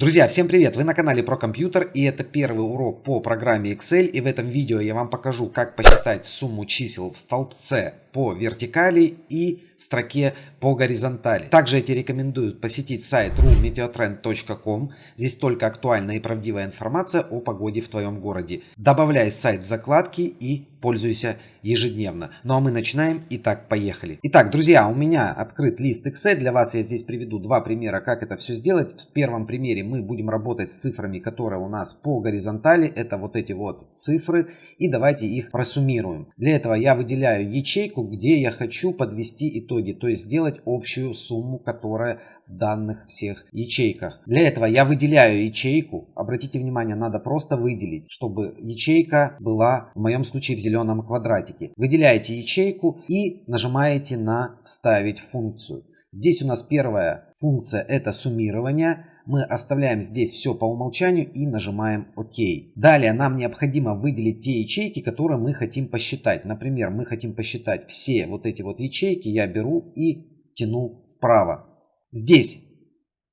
Друзья, всем привет! Вы на канале про компьютер, и это первый урок по программе Excel, и в этом видео я вам покажу, как посчитать сумму чисел в столбце по вертикали и в строке по горизонтали. Также я тебе рекомендую посетить сайт ru-meteotrend.com. Здесь только актуальная и правдивая информация о погоде в твоем городе. Добавляй сайт в закладки и пользуйся ежедневно. Ну а мы начинаем. Итак, поехали. Итак, друзья, у меня открыт лист Excel. Для вас я здесь приведу два примера, как это все сделать. В первом примере мы будем работать с цифрами, которые у нас по горизонтали. Это вот эти вот цифры. И давайте их просуммируем. Для этого я выделяю ячейку, где я хочу подвести итоги. То есть сделать общую сумму, которая в данных всех ячейках. Для этого я выделяю ячейку. Обратите внимание, надо просто выделить, чтобы ячейка была в моем случае в зеленом квадратике. Выделяете ячейку и нажимаете на «Вставить функцию». Здесь у нас первая функция — это суммирование. Мы оставляем здесь все по умолчанию и нажимаем ОК. Далее нам необходимо выделить те ячейки, которые мы хотим посчитать. Например, мы хотим посчитать все вот эти вот ячейки. Я беру и тяну вправо. Здесь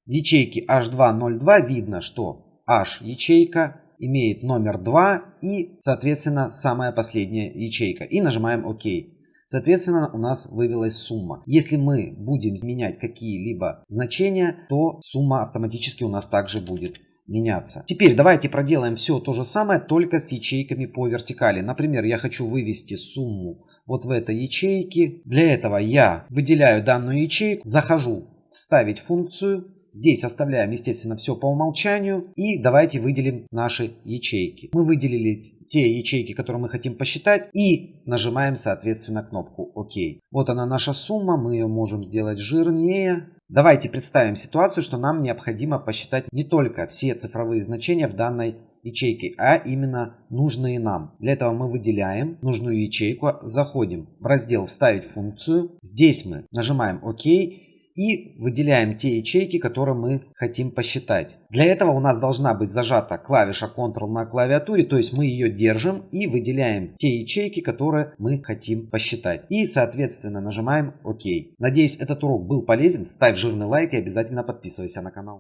в ячейке H202 видно, что H ячейка имеет номер 2 и, соответственно, самая последняя ячейка. И нажимаем ОК. Соответственно, у нас вывелась сумма. Если мы будем изменять какие-либо значения, то сумма автоматически у нас также будет меняться. Теперь давайте проделаем все то же самое, только с ячейками по вертикали. Например, я хочу вывести сумму вот в этой ячейке. Для этого я выделяю данную ячейку, захожу «Вставить функцию». Здесь оставляем, естественно, все по умолчанию. И давайте выделим наши ячейки. Мы выделили те ячейки, которые мы хотим посчитать. И нажимаем, соответственно, кнопку ОК. Вот она наша сумма. Мы ее можем сделать жирнее. Давайте представим ситуацию, что нам необходимо посчитать не только все цифровые значения в данной ячейке, а именно нужные нам. Для этого мы выделяем нужную ячейку. Заходим в раздел «Вставить функцию». Здесь мы нажимаем ОК. И выделяем те ячейки, которые мы хотим посчитать. Для этого у нас должна быть зажата клавиша Ctrl на клавиатуре. То есть мы ее держим и выделяем те ячейки, которые мы хотим посчитать. И, соответственно, нажимаем ОК. Надеюсь, этот урок был полезен. Ставь жирный лайк и обязательно подписывайся на канал.